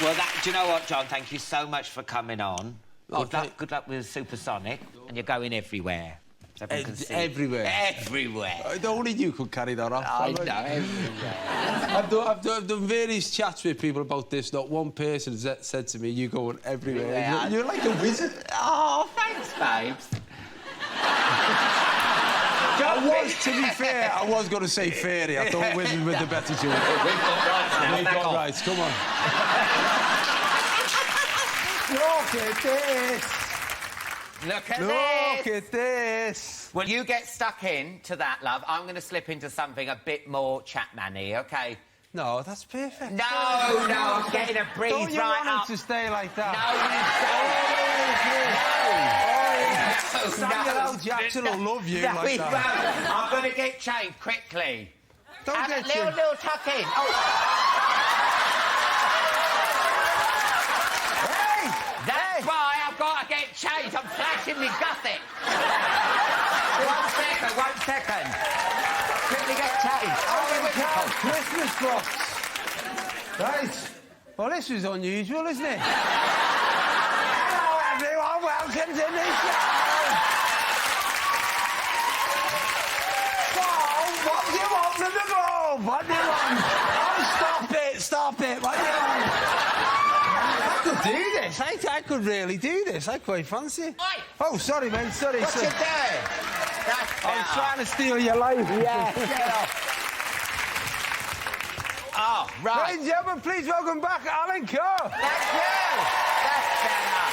[SPEAKER 1] Well, do you know what, John? Thank you so much for coming on. Good luck with Supersonic, and you're going everywhere.
[SPEAKER 2] Everywhere.
[SPEAKER 1] Everywhere.
[SPEAKER 2] Only you could carry that off.
[SPEAKER 1] I know, everywhere.
[SPEAKER 2] I've done various chats with people about this. Not one person has said to me, you're going everywhere.
[SPEAKER 1] Yeah,
[SPEAKER 2] you're like a wizard.
[SPEAKER 1] Oh, thanks, babes.
[SPEAKER 2] To be fair, I was going to say fairy. I thought women with the better joke.
[SPEAKER 1] We've got rights now.
[SPEAKER 2] We've got rights, come on. Look at this.
[SPEAKER 1] Look at this. Well, you get stuck in to that, love. I'm going to slip into something a bit more Chapman-y, OK?
[SPEAKER 2] No, that's perfect.
[SPEAKER 1] No, I'm getting a breeze
[SPEAKER 2] Don't you
[SPEAKER 1] right
[SPEAKER 2] want
[SPEAKER 1] up.
[SPEAKER 2] it to stay like that?
[SPEAKER 1] No,
[SPEAKER 2] Samuel L. Jackson will love you like that.
[SPEAKER 1] I'm going to get changed quickly.
[SPEAKER 2] Don't get
[SPEAKER 1] changed. Little tuck in. Oh. That's why I've got to get changed. I'm flashing me gusset. 1 second. Quickly get changed.
[SPEAKER 2] Christmas box. Right. Well, this is unusual, isn't it? Hello, everyone. Welcome to the show. So, what do you want from the room? What do you want? Oh, stop it. What do you want? I could do this. I could really do this. I quite fancy it.
[SPEAKER 1] Oi.
[SPEAKER 2] Oh, sorry, mate. Sorry.
[SPEAKER 1] What you doing?
[SPEAKER 2] I'm trying to steal your life.
[SPEAKER 1] Yeah, get off. Oh, right.
[SPEAKER 2] Ladies and gentlemen, please welcome back Alan Carr.
[SPEAKER 1] That's you. That's better.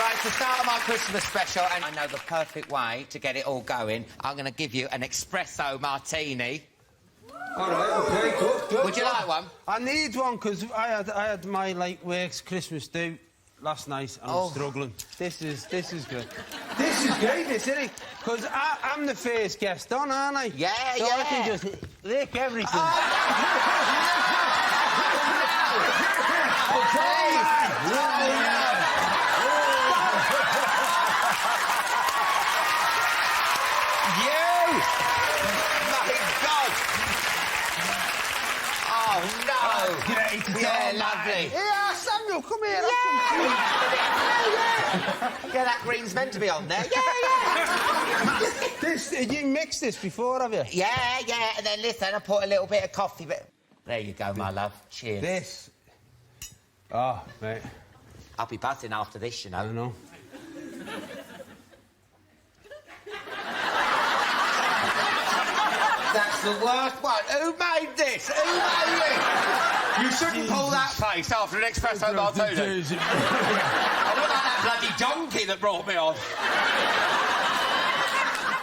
[SPEAKER 1] Right, to start my Christmas special, and I know the perfect way to get it all going, I'm going to give you an espresso martini.
[SPEAKER 2] All right, OK, good.
[SPEAKER 1] Would you like one?
[SPEAKER 2] I need one, because I had my, work's Christmas do last night, and I'm struggling. This is good. This is great, isn't it? Because I'm the first guest on, aren't I?
[SPEAKER 1] Yeah,
[SPEAKER 2] so
[SPEAKER 1] yeah.
[SPEAKER 2] I can just lick everything.
[SPEAKER 1] Oh,
[SPEAKER 2] Great.
[SPEAKER 1] Yeah, lovely.
[SPEAKER 2] Yeah, Samuel, come here.
[SPEAKER 1] Yeah, that green's meant to be on there. Yeah.
[SPEAKER 2] You mixed this before, have you?
[SPEAKER 1] Yeah, and then listen, I put a little bit of coffee, but... There you go, my love. Cheers.
[SPEAKER 2] This. Oh, mate.
[SPEAKER 1] I'll be buzzing after this, you know.
[SPEAKER 2] I don't know.
[SPEAKER 1] That's the worst one. Who made this? Who made it? You shouldn't pull that face after an espresso martini. I look like that bloody donkey that brought me on.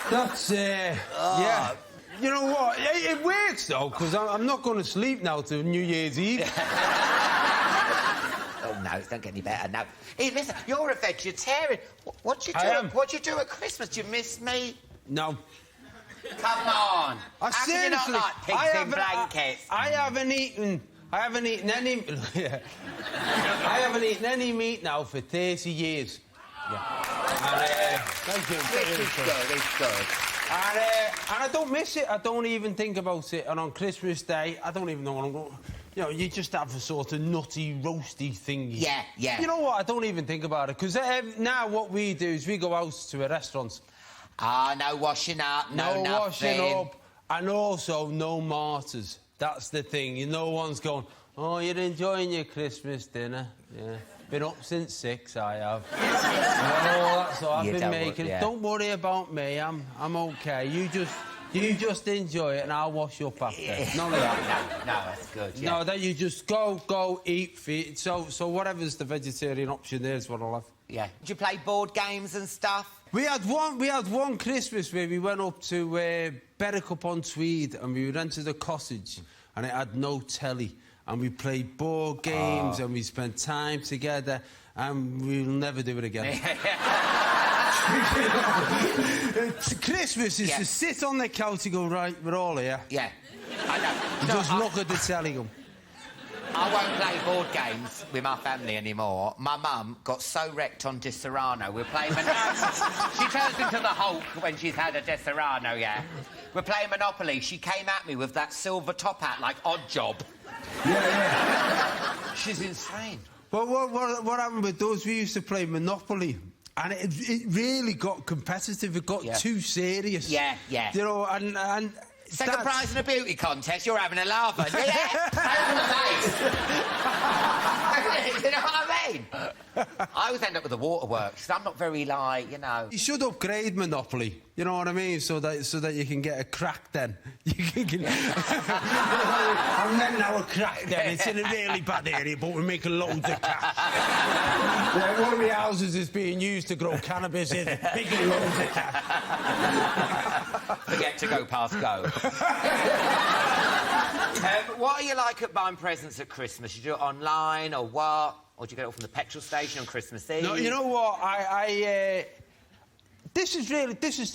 [SPEAKER 3] That's, yeah. You know what? It works, though, because I'm not going to sleep now till New Year's Eve.
[SPEAKER 1] Oh, no, it don't get any better, no. Hey, listen, you're a vegetarian. What do you do? What do you do at Christmas? Do you miss me?
[SPEAKER 3] No.
[SPEAKER 1] Come on.
[SPEAKER 3] I
[SPEAKER 1] How can you not like pigs in blankets?
[SPEAKER 3] I haven't eaten any... I haven't eaten any meat now for 30 years. Yeah. And, thank you.
[SPEAKER 1] It's good.
[SPEAKER 3] And I don't miss it. I don't even think about it. And on Christmas Day, I don't even know what I'm going... You know, you just have a sort of nutty, roasty thing.
[SPEAKER 1] Yeah, yeah.
[SPEAKER 3] You know what? I don't even think about it. Because now what we do is we go out to a restaurant.
[SPEAKER 1] Ah, no washing up, no nothing.
[SPEAKER 3] Washing up, and also no martyrs. That's the thing. No one's going, oh, you're enjoying your Christmas dinner. Yeah. Been up since 6, I have. That's all I've been making. Yeah. Don't worry about me. I'm okay. You just enjoy it, and I'll wash up after.
[SPEAKER 1] Yeah.
[SPEAKER 3] None of that.
[SPEAKER 1] No, that's good. Yeah.
[SPEAKER 3] No, that you just go, eat, feed. So whatever's the vegetarian option there is what I'll have.
[SPEAKER 1] Yeah. Do you play board games and stuff?
[SPEAKER 3] We had one Christmas where we went up to Berwick-upon-Tweed and we rented a cottage and it had no telly. And we played board games and we spent time together and we'll never do it again. Christmas is to sit on the couch and go, right, we're all here.
[SPEAKER 1] Yeah. I know.
[SPEAKER 3] Just look at the telly go.
[SPEAKER 1] I won't play board games with my family anymore. My mum got so wrecked on Di Serrano. We're playing She turns into the Hulk when she's had a Di Serrano, yeah. We're playing Monopoly. She came at me with that silver top hat like Oddjob.
[SPEAKER 3] Yeah.
[SPEAKER 1] She's insane.
[SPEAKER 3] Well, what happened with those? We used to play Monopoly. And it really got competitive. It got too serious.
[SPEAKER 1] Yeah.
[SPEAKER 3] You know, and
[SPEAKER 1] second prize in a beauty contest, you're having a laugh. Yeah, you know what I mean? I always end up with the waterworks. I'm not very, like, you know...
[SPEAKER 3] You should upgrade Monopoly, you know what I mean? So that you can get a crack den. I'm letting out a crack den. It's in a really bad area, but we're making loads of cash. Yeah, one of my houses is being used to grow cannabis in. Making loads of cash.
[SPEAKER 1] Forget to go past go. What are you like at buying presents at Christmas? You do it online or what? Or do you get it all from the petrol station on Christmas Eve?
[SPEAKER 3] No, you know what? This is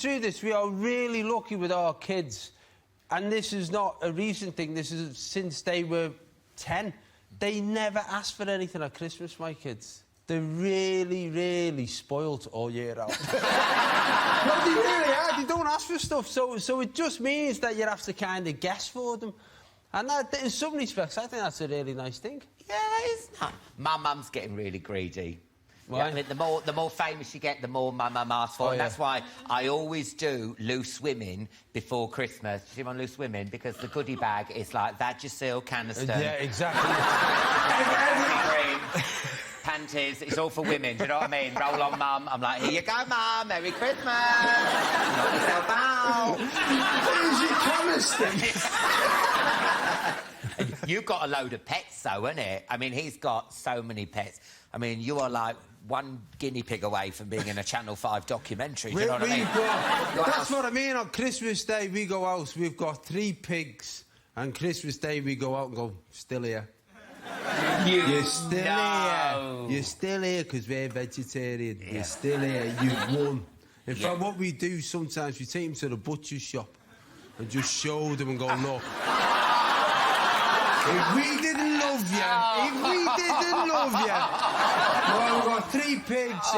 [SPEAKER 3] true. We are really lucky with our kids, and this is not a recent thing. This is since they were 10. They never ask for anything at Christmas, my kids. They're really, really spoilt all year round. No, they really are. They don't ask for stuff, so it just means that you have to kind of guess for them. And that, in some respects, I think that's a really nice thing.
[SPEAKER 1] Yeah, that is nice. My mum's getting really greedy.
[SPEAKER 3] Why?
[SPEAKER 1] Yeah, I mean, the more famous you get, the more my mum asks for. And that's why I always do Loose Women before Christmas. See, I'm on Loose Women because the goodie bag is like Vagisil, Caniston.
[SPEAKER 3] Yeah, exactly.
[SPEAKER 1] Cream, panties. It's all for women. Do you know what I mean? Roll on, mum. I'm like, here you go, mum. Merry Christmas. Knock yourself out.
[SPEAKER 3] Where's your Caniston?
[SPEAKER 1] You've got a load of pets, though, isn't it? I mean, he's got so many pets. I mean, you are like one guinea pig away from being in a Channel 5 documentary. Do you know what I mean?
[SPEAKER 3] That's what I mean. On Christmas Day, we go out. We've got 3 pigs. And Christmas Day, we go out and go, still here. You're still here. You're still here because we're vegetarian. Yeah. You're still here. You've won. In fact, what we do sometimes, we take them to the butcher's shop and just show them and go, look. If we didn't love you, well, we've got 3 pigs,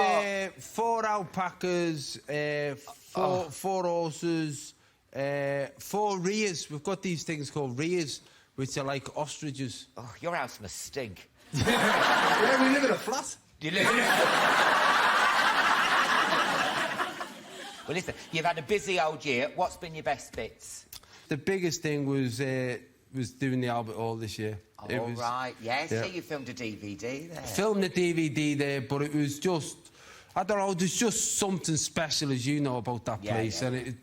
[SPEAKER 3] 4 alpacas, 4 horses, 4 rheas. We've got these things called rheas, which are like ostriches.
[SPEAKER 1] Oh, your house must stink.
[SPEAKER 3] Yeah, we live in a flat.
[SPEAKER 1] You live in a... Well, listen, you've had a busy old year. What's been your best bits?
[SPEAKER 3] The biggest thing was doing the Albert Hall this year.
[SPEAKER 1] Oh, right, yes. Yeah. So you filmed a DVD there.
[SPEAKER 3] Filmed a DVD there, but it was just... I don't know, there's just something special, as you know, about that place. Yeah. And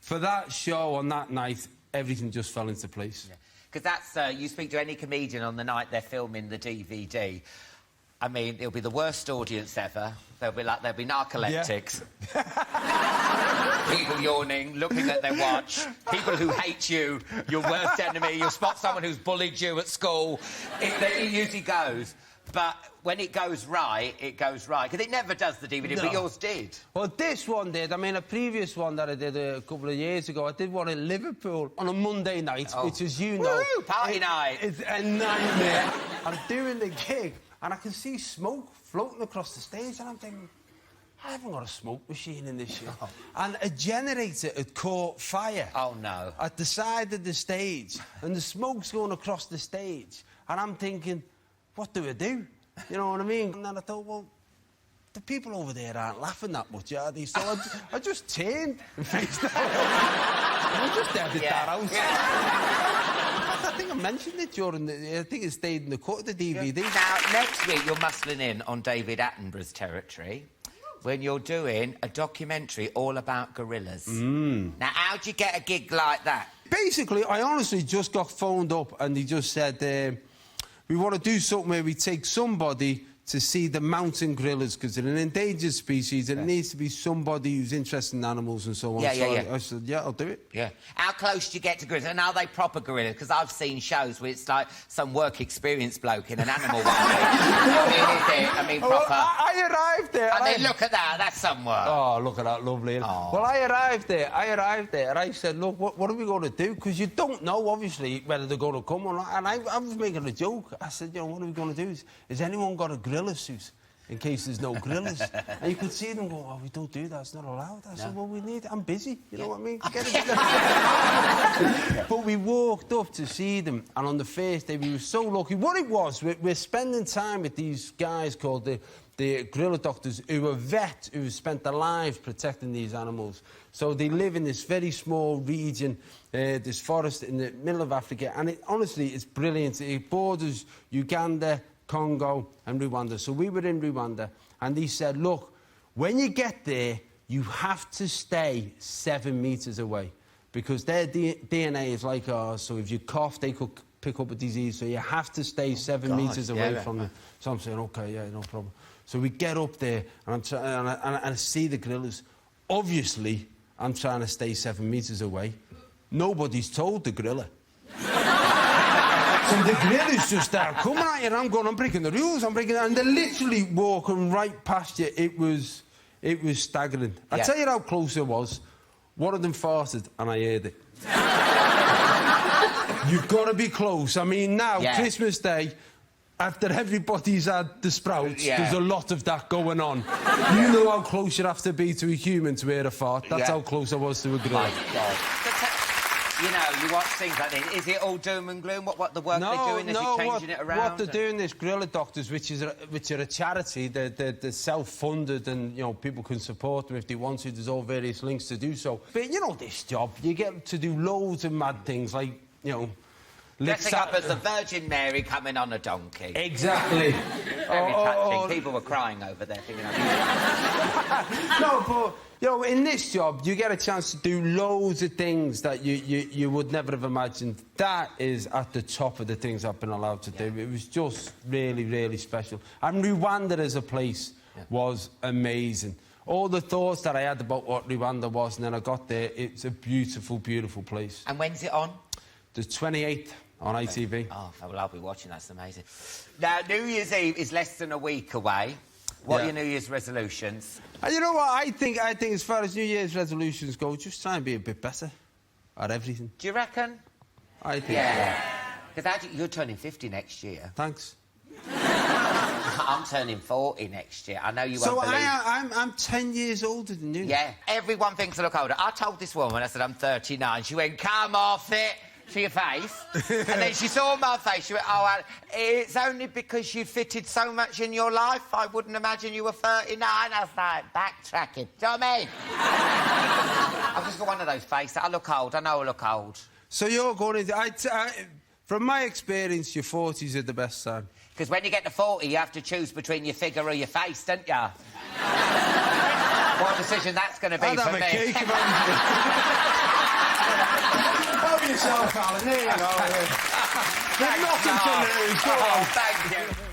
[SPEAKER 3] for that show on that night,
[SPEAKER 2] everything just fell into place.
[SPEAKER 1] Because that's... you speak to any comedian on the night they're filming the DVD... I mean, it'll be the worst audience ever. There'll be narcoleptics. Yeah. People yawning, looking at their watch. People who hate you, your worst enemy. You'll spot someone who's bullied you at school. It usually goes. But when it goes right, it goes right. Because it never does the DVD, but yours did.
[SPEAKER 2] Well, this one did. I mean, a previous one that I did a couple of years ago, I did one in Liverpool on a Monday night, which, as you know...
[SPEAKER 1] Woo! Party night!
[SPEAKER 2] It's a nightmare. I'm doing the gig, and I can see smoke floating across the stage, and I'm thinking, I haven't got a smoke machine in this shit. Oh. And a generator had caught fire.
[SPEAKER 1] Oh, no.
[SPEAKER 2] At the side of the stage, and the smoke's going across the stage, and I'm thinking... what do I do? You know what I mean? And then I thought, well, the people over there aren't laughing that much, are they? So I just turned and faced out. I just edited that out. Yeah. I think I mentioned it during the... I think it stayed in the cut of the DVD.
[SPEAKER 1] Now, next week, you're muscling in on David Attenborough's territory when you're doing a documentary all about gorillas. Now, how'd you get a gig like that?
[SPEAKER 2] Basically, I honestly just got phoned up and he just said... we want to do something where we take somebody to see the mountain gorillas because they're an endangered species and it needs to be somebody who's interested in animals and so on. I said, yeah, I'll do it.
[SPEAKER 1] Yeah. How close do you get to gorillas? And are they proper gorillas? Because I've seen shows where it's like some work experience bloke in an animal one. I mean, proper.
[SPEAKER 2] Well, I arrived there.
[SPEAKER 1] I mean, look at that. That's some work.
[SPEAKER 2] Oh, look at that, lovely.
[SPEAKER 1] Oh.
[SPEAKER 2] Well, I arrived there and I said, look, what are we going to do? Because you don't know, obviously, whether they're going to come or not. And I was making a joke. I said, you know, what are we going to do? Has anyone got a gorilla suit? In case there's no gorillas. And you could see them go, oh, we don't do that, it's not allowed. I said, well, we need it. I'm busy, you know what I mean? But we walked up to see them, and on the first day, we were so lucky. What it was, we're spending time with these guys called the gorilla doctors, who are vets, who have spent their lives protecting these animals. So they live in this very small region, this forest in the middle of Africa, and honestly, it's brilliant. It borders Uganda, Congo and Rwanda. So we were in Rwanda and he said, look, when you get there, you have to stay 7 meters away because their DNA is like ours. So if you cough, they could pick up a disease. So you have to stay 7 meters away from them. So I'm saying, OK, yeah, no problem. So we get up there and I see the gorillas. Obviously, I'm trying to stay 7 meters away. Nobody's told the gorilla. So the gorillas just start coming at you, and I'm going, I'm breaking the rules, and they're literally walking right past you. It was staggering. I tell you how close it was. One of them farted, and I heard it. You've got to be close. I mean, now, Christmas Day, after everybody's had the sprouts, there's a lot of that going on. You know how close you have to be to a human to hear a fart. That's how close I was to a gorilla.
[SPEAKER 1] My God. You know, you watch things like this. Is it all doom and gloom? What the work they're doing? Is it changing it around?
[SPEAKER 2] What they're doing, this gorilla doctors, which are a charity, they're self-funded and, you know, people can support them if they want to. There's all various links to do so. But, you know, this job, you get to do loads of mad things, like, you know...
[SPEAKER 1] dressing up as the Virgin Mary coming on a donkey.
[SPEAKER 2] Exactly.
[SPEAKER 1] Very touching. People were crying over there. Thinking,
[SPEAKER 2] no, but... you know, in this job, you get a chance to do loads of things that you would never have imagined. That is at the top of the things I've been allowed to do. It was just really, really special. And Rwanda as a place was amazing. All the thoughts that I had about what Rwanda was, and then I got there, it's a beautiful, beautiful place.
[SPEAKER 1] And when's it on?
[SPEAKER 2] The 28th on ITV.
[SPEAKER 1] Oh, well, I'll be watching. That's amazing. Now, New Year's Eve is less than a week away. What are your New Year's resolutions?
[SPEAKER 2] And you know what? I think as far as New Year's resolutions go, just try and be a bit better at everything.
[SPEAKER 1] Do you reckon?
[SPEAKER 2] I think
[SPEAKER 1] Because you're turning 50 next year.
[SPEAKER 2] Thanks.
[SPEAKER 1] I'm turning 40 next year. I know you won't believe...
[SPEAKER 2] So I'm 10 years older than you.
[SPEAKER 1] Yeah. Everyone thinks I look older. I told this woman, I said, I'm 39. She went, come off it. To your face. And then she saw my face. She went, oh, it's only because you fitted so much in your life. I wouldn't imagine you were 39. I was like, backtracking. Do you know what I mean? I've just got one of those faces. I look old. I know I look old.
[SPEAKER 2] So you're going to... from my experience, your 40s are the best time.
[SPEAKER 1] Because when you get to 40, you have to choose between your figure or your face, don't you? What decision that's going to be for me.
[SPEAKER 2] I'd have a cake if I was...
[SPEAKER 4] Alan. There you go. There's nothing to lose. Go on.
[SPEAKER 1] Thank you.